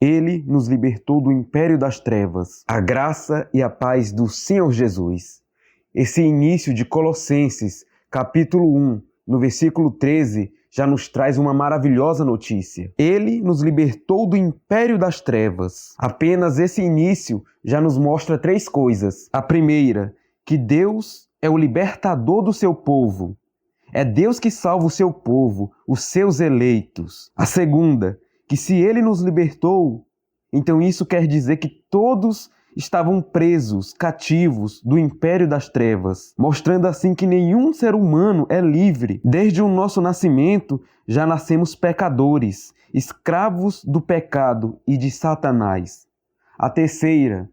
Ele nos libertou do império das trevas. A graça e a paz do Senhor Jesus. Esse início de Colossenses, capítulo 1, no versículo 13, já nos traz uma maravilhosa notícia. Ele nos libertou do império das trevas. Apenas esse início já nos mostra três coisas. A primeira, que Deus é o libertador do seu povo. É Deus que salva o seu povo, os seus eleitos. A segunda, que se Ele nos libertou, então isso quer dizer que todos estavam presos, cativos do império das trevas, mostrando assim que nenhum ser humano é livre. Desde o nosso nascimento, já nascemos pecadores, escravos do pecado e de Satanás. A terceira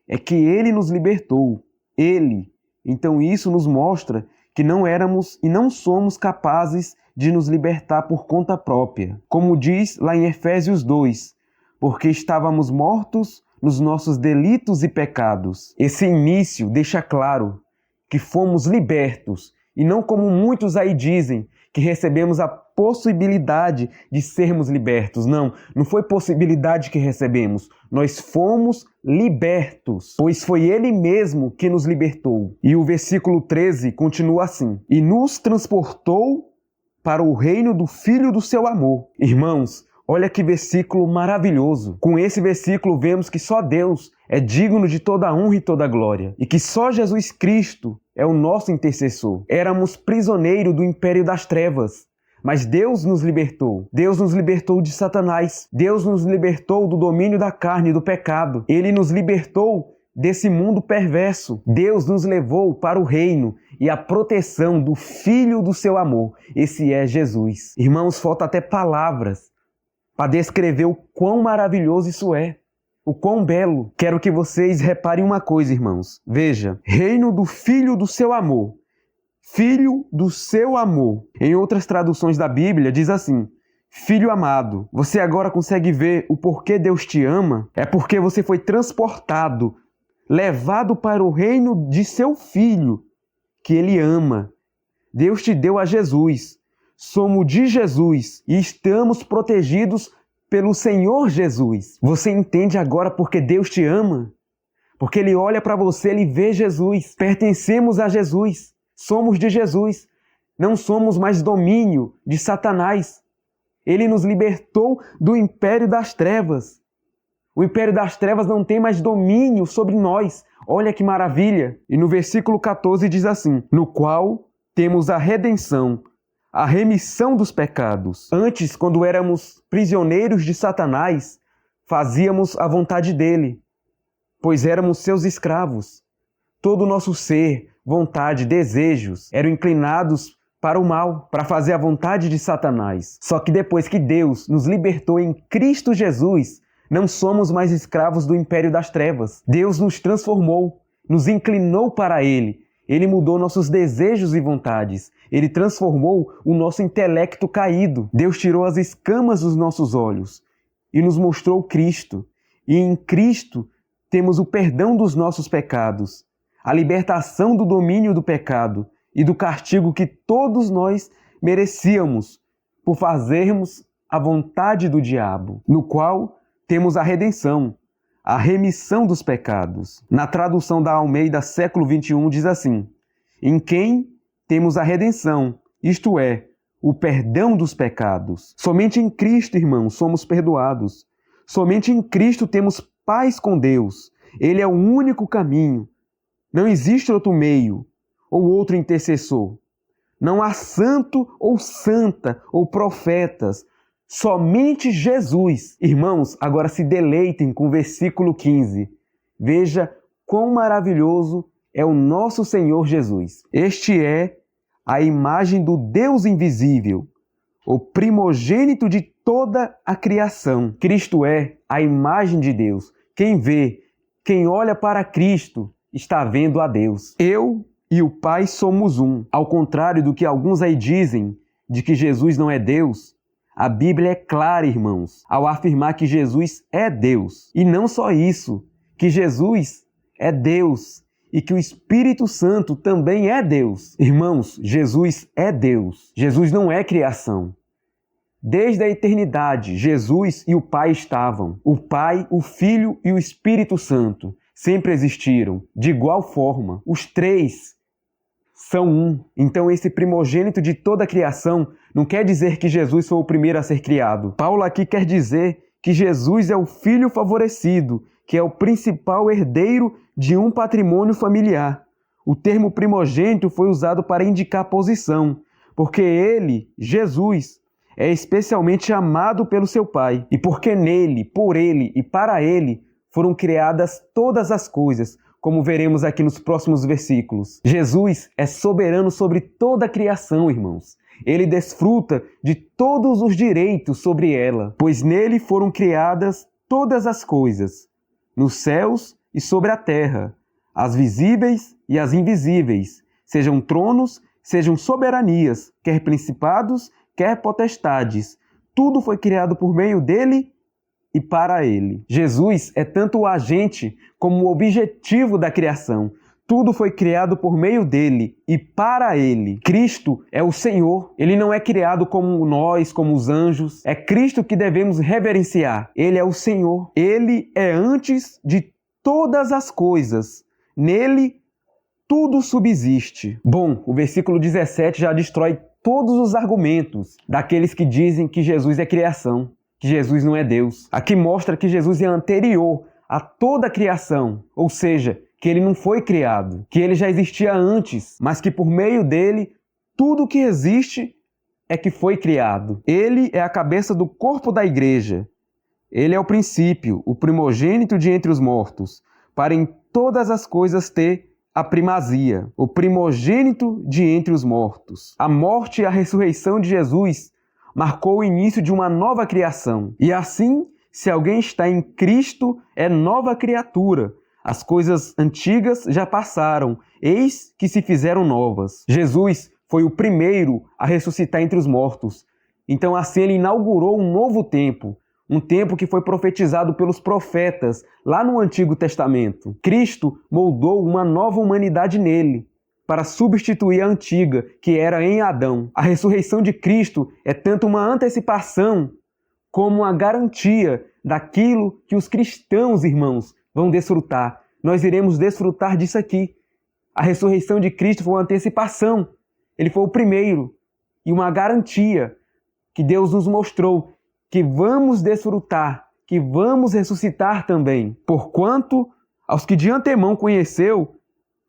é que Ele nos libertou. Ele. Então isso nos mostra que não éramos e não somos capazes de nos libertar por conta própria. Como diz lá em Efésios 2, porque estávamos mortos nos nossos delitos e pecados. Esse início deixa claro que fomos libertos, e não como muitos aí dizem, que recebemos a possibilidade de sermos libertos. Não foi possibilidade que recebemos. Nós fomos libertos, pois foi Ele mesmo que nos libertou. E o versículo 13 continua assim: e nos transportou para o reino do Filho do seu amor. Irmãos, olha que versículo maravilhoso. Com esse versículo vemos que só Deus é digno de toda honra e toda glória, e que só Jesus Cristo é o nosso intercessor. Éramos prisioneiros do império das trevas, mas Deus nos libertou. Deus nos libertou de Satanás. Deus nos libertou do domínio da carne e do pecado. Ele nos libertou desse mundo perverso. Deus nos levou para o reino e a proteção do Filho do seu amor. Esse é Jesus. Irmãos, falta até palavras para descrever o quão maravilhoso isso é, o quão belo. Quero que vocês reparem uma coisa, irmãos. Veja, reino do Filho do seu amor. Filho do seu amor. Em outras traduções da Bíblia diz assim: Filho amado. Você agora consegue ver o porquê Deus te ama? É porque você foi transportado, levado para o reino de seu Filho, que Ele ama. Deus te deu a Jesus. Somos de Jesus e estamos protegidos pelo Senhor Jesus. Você entende agora porque Deus te ama? Porque Ele olha para você, Ele vê Jesus. Pertencemos a Jesus. Somos de Jesus. Não somos mais domínio de Satanás. Ele nos libertou do império das trevas. O império das trevas não tem mais domínio sobre nós. Olha que maravilha! E no versículo 14 diz assim: no qual temos a redenção, a remissão dos pecados. Antes, quando éramos prisioneiros de Satanás, fazíamos a vontade dele, pois éramos seus escravos. Todo o nosso ser, vontade, desejos eram inclinados para o mal, para fazer a vontade de Satanás. Só que depois que Deus nos libertou em Cristo Jesus, não somos mais escravos do império das trevas. Deus nos transformou, nos inclinou para Ele. Ele mudou nossos desejos e vontades. Ele transformou o nosso intelecto caído. Deus tirou as escamas dos nossos olhos e nos mostrou Cristo. E em Cristo temos o perdão dos nossos pecados, a libertação do domínio do pecado e do castigo que todos nós merecíamos por fazermos a vontade do diabo, no qual temos a redenção, a remissão dos pecados. Na tradução da Almeida, século 21, diz assim: em quem temos a redenção, isto é, o perdão dos pecados. Somente em Cristo, irmãos, somos perdoados. Somente em Cristo temos paz com Deus. Ele é o único caminho. Não existe outro meio ou outro intercessor. Não há santo ou santa ou profetas. Somente Jesus. Irmãos, agora se deleitem com o versículo 15. Veja quão maravilhoso é o nosso Senhor Jesus. Este é a imagem do Deus invisível, o primogênito de toda a criação. Cristo é a imagem de Deus. Quem vê, quem olha para Cristo, está vendo a Deus. Eu e o Pai somos um. Ao contrário do que alguns aí dizem, de que Jesus não é Deus, a Bíblia é clara, irmãos, ao afirmar que Jesus é Deus. E não só isso, que Jesus é Deus e que o Espírito Santo também é Deus. Irmãos, Jesus é Deus. Jesus não é criação. Desde a eternidade, Jesus e o Pai estavam. O Pai, o Filho e o Espírito Santo sempre existiram. De igual forma, os três são um. Então esse primogênito de toda a criação não quer dizer que Jesus foi o primeiro a ser criado. Paulo aqui quer dizer que Jesus é o filho favorecido, que é o principal herdeiro de um patrimônio familiar. O termo primogênito foi usado para indicar posição, porque ele, Jesus, é especialmente amado pelo seu Pai, e porque nele, por ele e para ele foram criadas todas as coisas, como veremos aqui nos próximos versículos. Jesus é soberano sobre toda a criação, irmãos. Ele desfruta de todos os direitos sobre ela, pois nele foram criadas todas as coisas, nos céus e sobre a terra, as visíveis e as invisíveis, sejam tronos, sejam soberanias, quer principados, quer potestades. Tudo foi criado por meio dele e para ele. Jesus é tanto o agente como o objetivo da criação. Tudo foi criado por meio dele e para ele. Cristo é o Senhor. Ele não é criado como nós, como os anjos. É Cristo que devemos reverenciar. Ele é o Senhor. Ele é antes de todas as coisas. Nele, tudo subsiste. Bom, o versículo 17 já destrói todos os argumentos daqueles que dizem que Jesus é criação, que Jesus não é Deus. Aqui mostra que Jesus é anterior a toda a criação, ou seja, que ele não foi criado, que ele já existia antes, mas que por meio dele, tudo que existe é que foi criado. Ele é a cabeça do corpo da igreja. Ele é o princípio, o primogênito de entre os mortos, para em todas as coisas ter a primazia, o primogênito de entre os mortos. A morte e a ressurreição de Jesus marcou o início de uma nova criação. E assim, se alguém está em Cristo, é nova criatura. As coisas antigas já passaram, eis que se fizeram novas. Jesus foi o primeiro a ressuscitar entre os mortos. Então assim ele inaugurou um novo tempo, um tempo que foi profetizado pelos profetas lá no Antigo Testamento. Cristo moldou uma nova humanidade nele, para substituir a antiga, que era em Adão. A ressurreição de Cristo é tanto uma antecipação como uma garantia daquilo que os cristãos, irmãos, vão desfrutar. Nós iremos desfrutar disso aqui. A ressurreição de Cristo foi uma antecipação. Ele foi o primeiro e uma garantia que Deus nos mostrou que vamos desfrutar, que vamos ressuscitar também. Porquanto, aos que de antemão conheceu,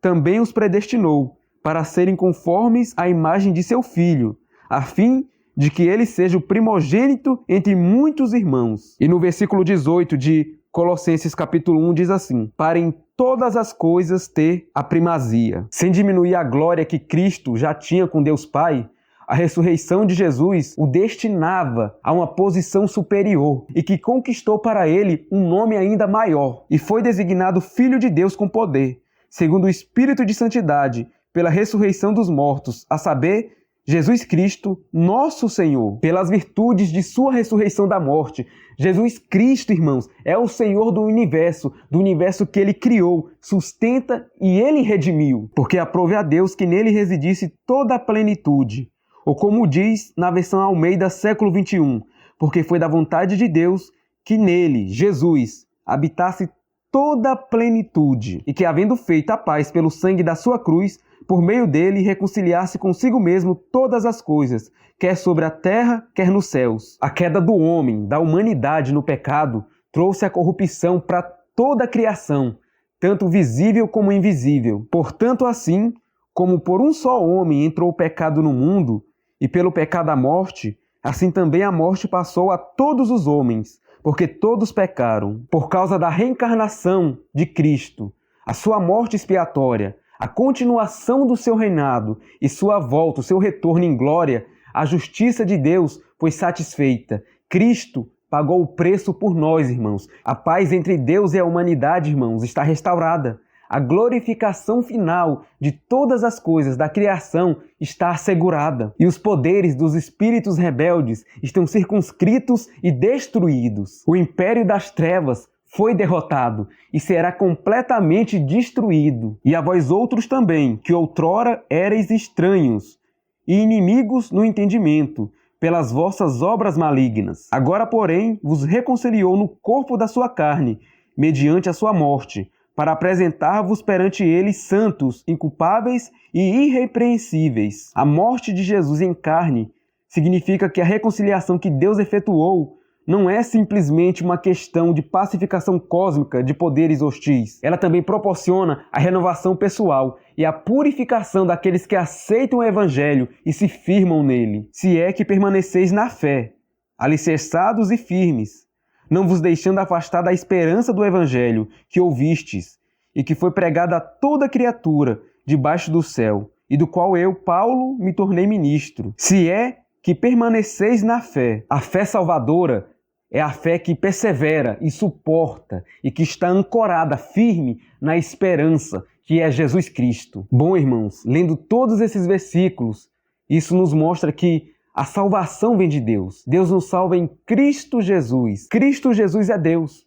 também os predestinou, para serem conformes à imagem de seu Filho, a fim de que ele seja o primogênito entre muitos irmãos. E no versículo 18 de Colossenses capítulo 1 diz assim: para em todas as coisas ter a primazia. Sem diminuir a glória que Cristo já tinha com Deus Pai, a ressurreição de Jesus o destinava a uma posição superior e que conquistou para ele um nome ainda maior e foi designado Filho de Deus com poder, segundo o Espírito de Santidade, pela ressurreição dos mortos, a saber, Jesus Cristo, nosso Senhor, pelas virtudes de sua ressurreição da morte. Jesus Cristo, irmãos, é o Senhor do universo que ele criou, sustenta e ele redimiu, porque aprove a Deus que nele residisse toda a plenitude. Ou como diz na versão Almeida século 21, porque foi da vontade de Deus que nele, Jesus, habitasse toda a plenitude, e que havendo feito a paz pelo sangue da sua cruz, por meio dele reconciliasse consigo mesmo todas as coisas, quer sobre a terra, quer nos céus. A queda do homem, da humanidade no pecado, trouxe a corrupção para toda a criação, tanto visível como invisível. Portanto, assim, como por um só homem entrou o pecado no mundo, e pelo pecado a morte, assim também a morte passou a todos os homens, porque todos pecaram. Por causa da reencarnação de Cristo, a sua morte expiatória, a continuação do seu reinado e sua volta, o seu retorno em glória, a justiça de Deus foi satisfeita. Cristo pagou o preço por nós, irmãos. A paz entre Deus e a humanidade, irmãos, está restaurada. A glorificação final de todas as coisas da criação está assegurada. E os poderes dos espíritos rebeldes estão circunscritos e destruídos. O império das trevas foi derrotado e será completamente destruído. E a vós outros também, que outrora éreis estranhos e inimigos no entendimento, pelas vossas obras malignas. Agora, porém, vos reconciliou no corpo da sua carne, mediante a sua morte, para apresentar-vos perante ele santos, inculpáveis e irrepreensíveis. A morte de Jesus em carne significa que a reconciliação que Deus efetuou não é simplesmente uma questão de pacificação cósmica de poderes hostis. Ela também proporciona a renovação pessoal e a purificação daqueles que aceitam o Evangelho e se firmam nele. Se é que permaneceis na fé, alicerçados e firmes, não vos deixando afastar da esperança do Evangelho que ouvistes e que foi pregada a toda criatura debaixo do céu, e do qual eu, Paulo, me tornei ministro. Se é que permaneceis na fé. A fé salvadora é a fé que persevera e suporta e que está ancorada firme na esperança, que é Jesus Cristo. Bom, irmãos, lendo todos esses versículos, isso nos mostra que a salvação vem de Deus. Deus nos salva em Cristo Jesus. Cristo Jesus é Deus.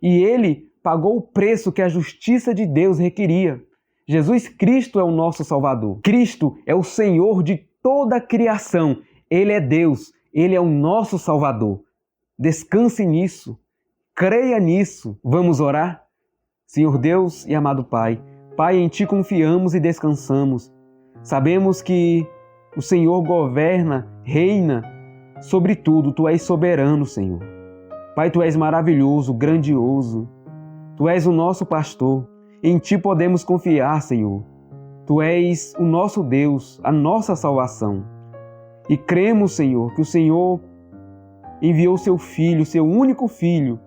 E Ele pagou o preço que a justiça de Deus requeria. Jesus Cristo é o nosso Salvador. Cristo é o Senhor de toda a criação. Ele é Deus, Ele é o nosso Salvador. Descanse nisso, creia nisso. Vamos orar? Senhor Deus e amado Pai, Pai, em Ti confiamos e descansamos. Sabemos que o Senhor governa, reina sobre tudo. Tu és soberano, Senhor. Pai, Tu és maravilhoso, grandioso. Tu és o nosso pastor. Em Ti podemos confiar, Senhor. Tu és o nosso Deus, a nossa salvação. E cremos, Senhor, que o Senhor enviou Seu Filho, Seu único Filho,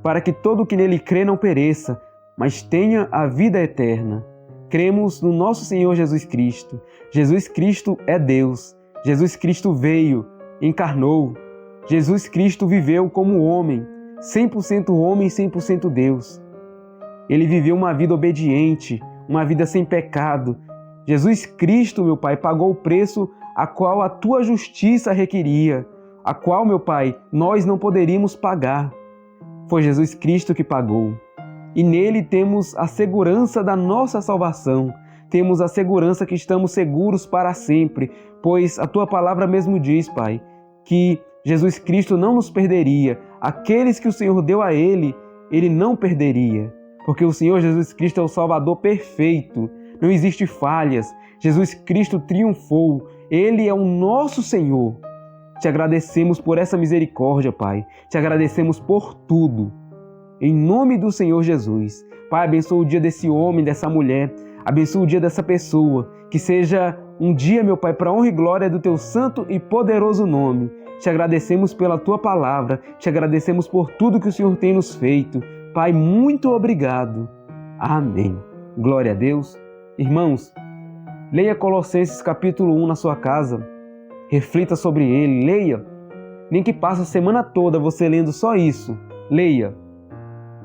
para que todo o que nele crê não pereça, mas tenha a vida eterna. Cremos no nosso Senhor Jesus Cristo. Jesus Cristo é Deus. Jesus Cristo veio, encarnou. Jesus Cristo viveu como homem, 100% homem e 100% Deus. Ele viveu uma vida obediente, uma vida sem pecado. Jesus Cristo, meu Pai, pagou o preço a qual a Tua justiça requeria, a qual, meu Pai, nós não poderíamos pagar. Foi Jesus Cristo que pagou. E nele temos a segurança da nossa salvação. Temos a segurança que estamos seguros para sempre, pois a Tua palavra mesmo diz, Pai, que Jesus Cristo não nos perderia. Aqueles que o Senhor deu a Ele, Ele não perderia. Porque o Senhor Jesus Cristo é o Salvador perfeito. Não existe falhas. Jesus Cristo triunfou. Ele é o nosso Senhor. Te agradecemos por essa misericórdia, Pai. Te agradecemos por tudo. Em nome do Senhor Jesus. Pai, abençoa o dia desse homem, dessa mulher. Abençoa o dia dessa pessoa. Que seja um dia, meu Pai, para honra e glória do Teu santo e poderoso nome. Te agradecemos pela Tua palavra. Te agradecemos por tudo que o Senhor tem nos feito. Pai, muito obrigado. Amém. Glória a Deus. Irmãos, leia Colossenses capítulo 1 na sua casa. Reflita sobre ele, leia. Nem que passe a semana toda você lendo só isso. Leia.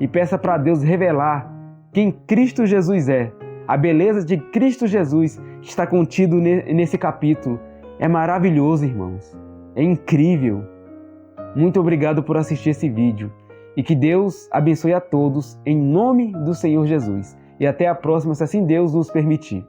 E peça para Deus revelar quem Cristo Jesus é. A beleza de Cristo Jesus está contido nesse capítulo. É maravilhoso, irmãos. É incrível. Muito obrigado por assistir esse vídeo. E que Deus abençoe a todos, em nome do Senhor Jesus. E até a próxima, se assim Deus nos permitir.